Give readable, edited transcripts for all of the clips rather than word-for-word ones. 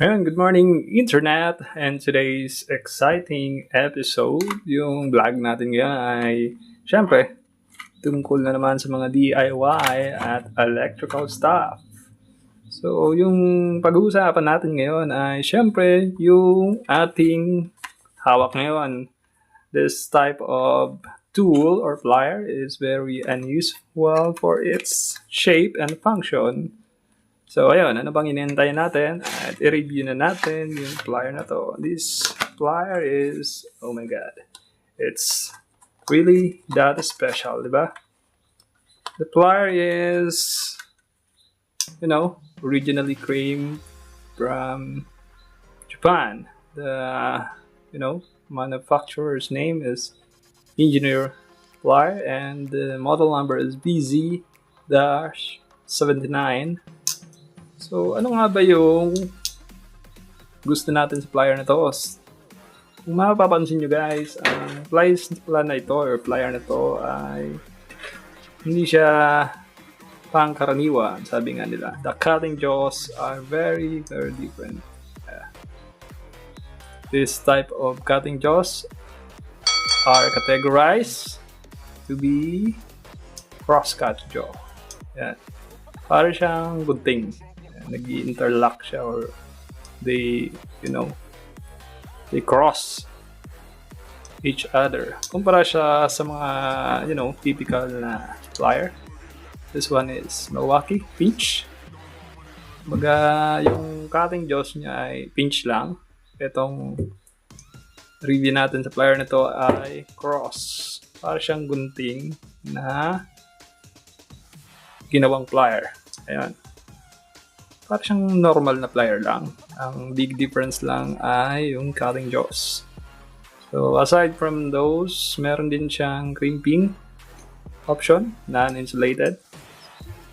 And good morning, Internet! And today's exciting episode, yung vlog natin ngayon ay, syempre, tungkol na naman sa mga DIY at electrical stuff. So, yung pag-uusapan natin ngayon ay, syempre, yung ating hawak ngayon. This type of tool or plier is very unusual for its shape and function. So, ayun, ano bang inintay natin? At i-review na natin yung plier na to. This plier is, oh my god, it's really that special, di ba? The plier is, originally came from Japan. The, manufacturer's name is Engineer Plier and the model number is BZ-79. So, ano nga ba yung gusto natin sa plier na to? Kung mapapansin nyo guys, ang plier na ito or plier na to ay hindi siya pangkaraniwan, sabi nga nila. The cutting jaws are very, very different. This type of cutting jaws are categorized to be cross-cut jaw. Yan. Para siyang gunting. Nag-interlock siya or they cross each other. Kumpara siya sa mga, typical na plier. This one is Milwaukee pinch. Baga, yung cutting jaws niya ay pinch lang. Itong review natin sa plier na to ay cross. Para siyang gunting na ginawang plier. Ayan. Para siyang normal na plier lang. Ang big difference lang ay yung cutting jaws. So, aside from those, meron din siyang crimping option, non-insulated.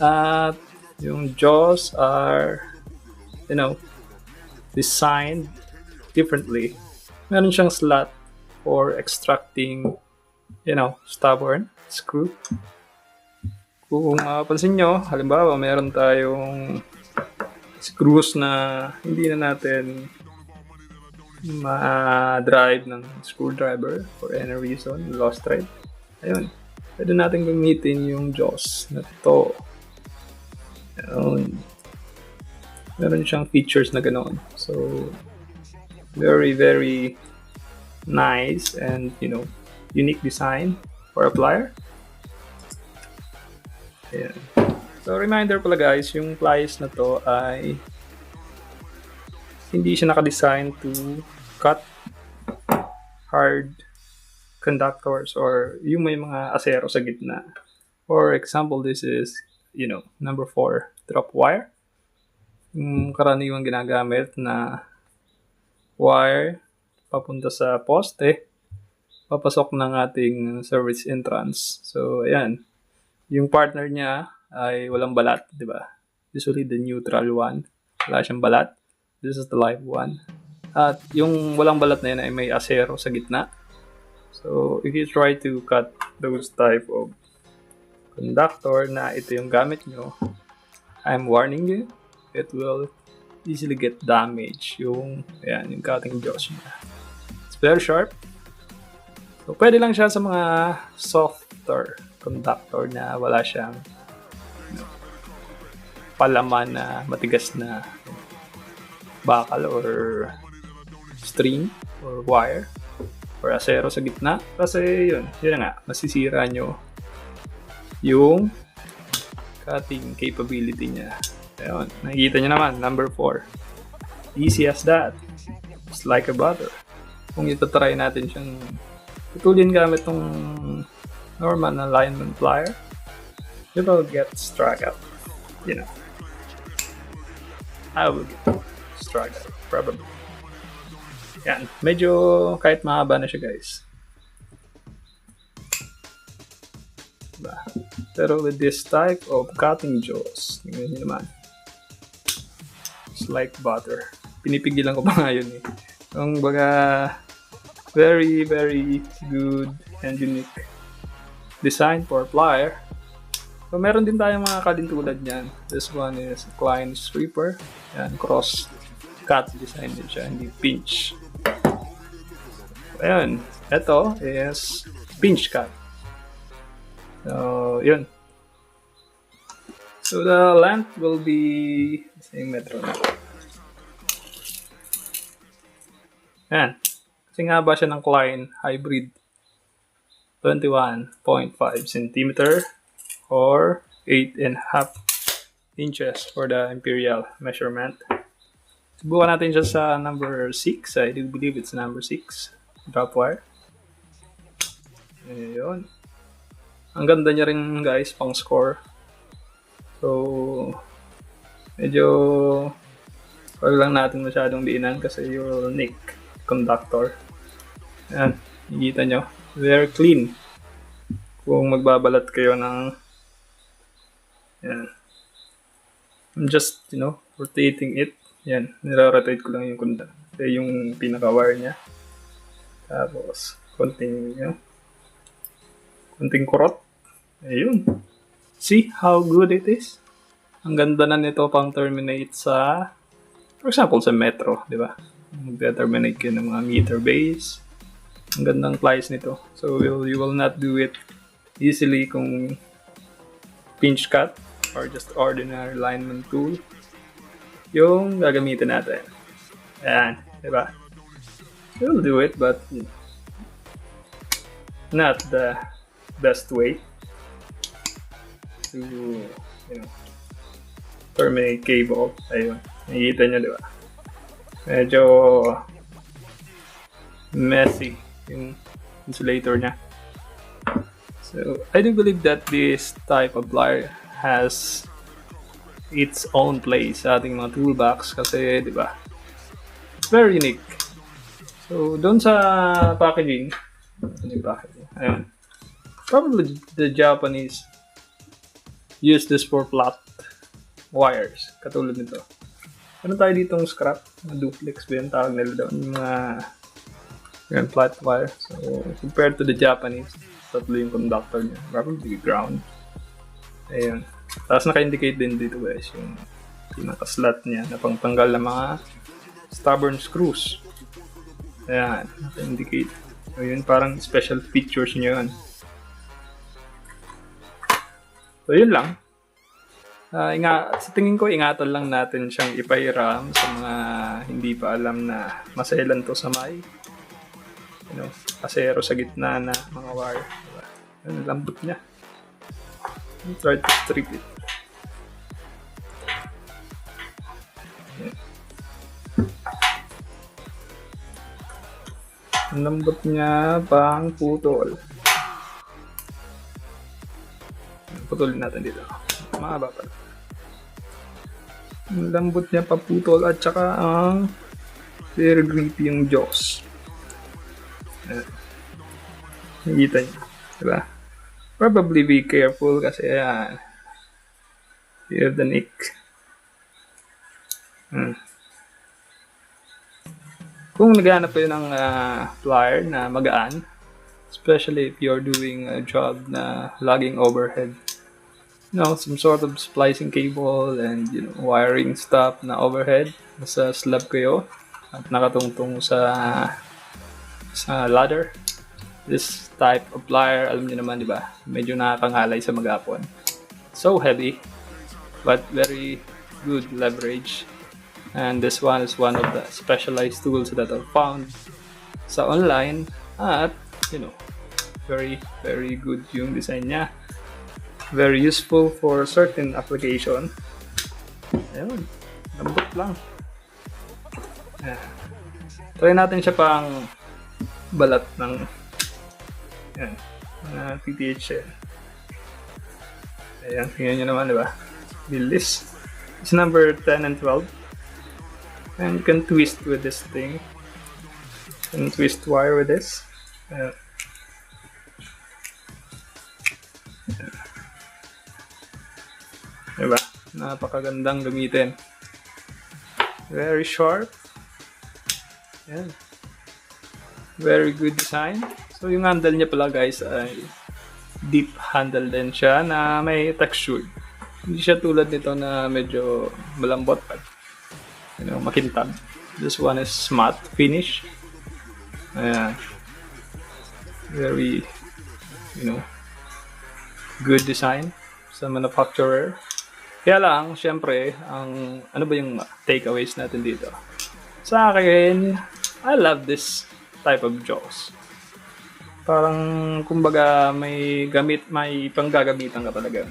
At yung jaws are, designed differently. Meron siyang slot for extracting, stubborn screw. Kung pansin nyo, halimbawa, meron tayong screws na hindi na natin ma-drive ng screwdriver for any reason, lost thread. Ayun, pwede natin gamitin yung jaws na to. Ayun. Meron siyang features na ganoon. So, very, very nice and, unique design for a plier. Ayan. So, reminder pala guys, yung pliers na to ay hindi siya nakadesign to cut hard conductors or yung may mga asero sa gitna. For example, this is, number 4 drop wire. Yung karaniwang ginagamit na wire papunta sa poste, papasok ng ating service entrance. So, ayan. Yung partner niya ay walang balat, di ba? Usually the neutral one, wala siyang balat. This is the live one. At yung walang balat na yan ay may asero sa gitna. So, if you try to cut those type of conductor na ito yung gamit nyo, I'm warning you, it will easily get damaged yung cutting jaws niya. It's very sharp. So, pwede lang siya sa mga softer conductor na wala siyang palaman na matigas na bakal or string or wire or asero sa gitna. Kasi yun nga, masisira nyo yung cutting capability niya. Ayun, nakikita nyo naman, number 4. Easy as that. It's like a butter. Kung itatry natin siyang putulin gamit tong normal alignment plier, you will get struck out. I will get struck out, probably. Yan, medyo kahit mahaba na siya guys. Diba? Pero with this type of cutting jaws, tingnan nyo naman. It's like butter. Pinipigilan ko pa nga yun eh. Yung baga, very, very good and unique design for plier. So, meron din tayong mga kalintulad niyan. This one is Klein Sweeper. Yan, cross cut design din siya, hindi pinch. Ayun, ito is pinch cut. So, yun. So, the length will be same metro na. Ayan. Kasi nga ba siya ng Klein Hybrid 21.5 cm or 8.5 inches for the imperial measurement. Subukan natin siya sa number 6. I do believe it's number 6. Drop wire. Ayun. Ang ganda niya rin guys, pang score. So, medyo wag lang natin masyadong diinan kasi you'll nick conductor. Ayan, nakikita nyo. Very clean. Kung magbabalat kayo ng yan. I'm just, rotating it. Yan, nire-rotate ko lang yung yung pinaka-wire niya. Tapos, konting kurot. Ayun. See how good it is? Ang ganda na nito pang terminate sa, for example, sa metro, di ba? Mag-terminate kayo ng mga meter base. Ang gandang plies nito. So, you will not do it easily kung pinch cut or just ordinary lineman tool yung gagamitin natin. Ayan, di ba? You'll do it, but not the best way to, terminate cable. Ayun, nakikita nyo, di ba? Medyo messy yung insulator niya. So, I do believe that this type of plier has its own place sa ating mga toolbox kasi, di ba? It's very unique. So, doon sa packaging, ayun. Probably the Japanese use this for flat wires, katulad nito. Ano tayo ditong scrap? Duplex ba yung tawag nila doon? Yung flat wire. So, compared to the Japanese, tatlo yung conductor niya. Probably ground. Ayun. Tapos naka-indicate din dito guys yung pinaka-slot niya na pangtanggal ng mga stubborn screws. Ayan, naka-indicate. So, yun parang special features niya yun. So, yun lang. Sa tingin ko, ingatan lang natin siyang ipairam sa mga hindi pa alam na maselan to sa may asero sa gitna na mga wire. Diba? Yun, lambot niya. Let's try to strip it. Yan. Ang lambot niya pang putol. Putulin natin dito. Mahaba pala. Ang lambot niya pa putol at saka ang very grippy yung jaws. Nakikita niyo. Diba? Probably be careful kasi ayan. You have the nick. Kung naghahanap kayo ng plier na magaan, especially if you're doing a job na logging overhead, some sort of splicing cable and wiring stuff na overhead, nasa slab kayo at nakatungtong sa ladder. This type of plier, alam niyo naman, di ba? Medyo nakakangalay sa maghapon. So heavy, but very good leverage. And this one is one of the specialized tools that are found sa online. At, very, very good yung design niya. Very useful for certain application. Ayun, lambot lang. Try natin siya pang balat ng PTH. Ayan, tingnan nyo naman, diba? Bilis. It's number 10 and 12. And you can twist with this thing. You can twist wire with this. Ayan. Diba? Napakagandang gamitin. Very sharp. Ayan. Very good design. So, yung handle niya pala guys ay deep handle din siya na may texture. Hindi siya tulad nito na medyo malambot at makintab. This one is matte finish. Ayan. Very, good design sa manufacturer. Kaya lang, syempre, ano ba yung takeaways natin dito? Sa akin, I love this type of jaws. Parang, kumbaga, may panggagamitan ka talaga.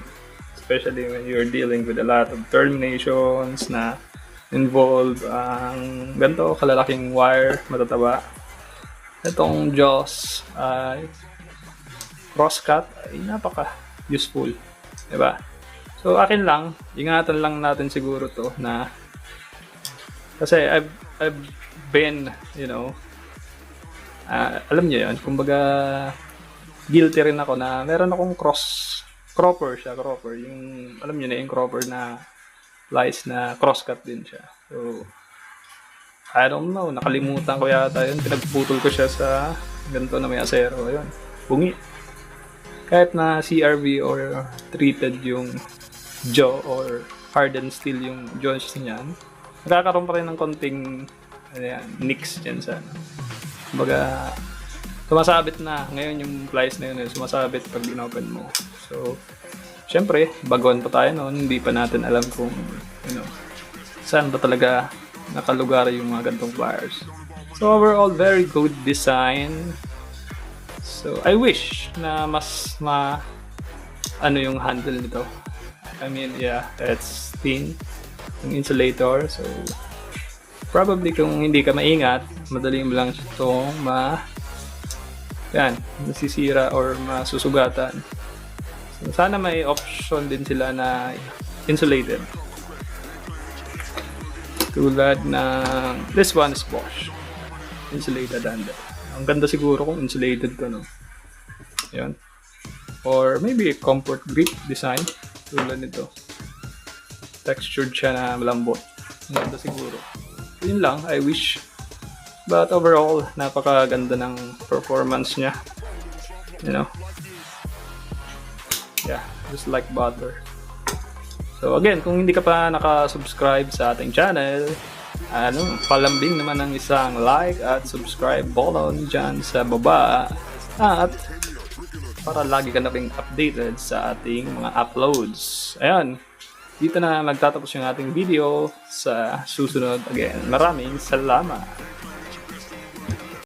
Especially when you're dealing with a lot of terminations na involve ang ganito, kalalaking wire, matataba. Itong jaws crosscut ay napaka-useful. Diba? So, akin lang, ingatan lang natin siguro to na kasi I've been, alam niyo yan, kumbaga guilty rin ako na meron akong cropper, yung alam niyo na yung cropper na lies na crosscut din siya. So, I don't know, nakalimutan ko yata yun, pinagputol ko siya sa ganito na may asero, ayun, bungi. Kahit na CRV or treated yung jaw or hardened steel yung jaws niyan, nakakaroon pa rin ng konting nicks dyan sa kumbaga sumasabit na ngayon yung plies na yun, sumasabit pag inopen mo. So syempre baguhan pa tayo noon, hindi pa natin alam kung saan ba talaga nakalugar yung mga gantong pliers. So overall, very good design. So I wish na mas yung handle nito. I mean, yeah, it's thin yung insulator. So probably kung hindi ka maingat, madali mo lang itong nasisira or masusugatan. So sana may option din sila na insulated. Tulad ng this one is Bosch insulated handle. Ang ganda siguro kung insulated to, no? Ayan. Or maybe a comfort grip design tulad nito. Textured siya na malambot. Ang ganda siguro. Yun lang, I wish. But overall, napakaganda ng performance niya. Yeah, just like butter. So again, kung hindi ka pa nakasubscribe sa ating channel, palambing naman ng isang like at subscribe button dyan sa baba. At para lagi ka na ring updated sa ating mga uploads. Ayan, dito na magtatapos yung ating video. Sa susunod again. Maraming salamat!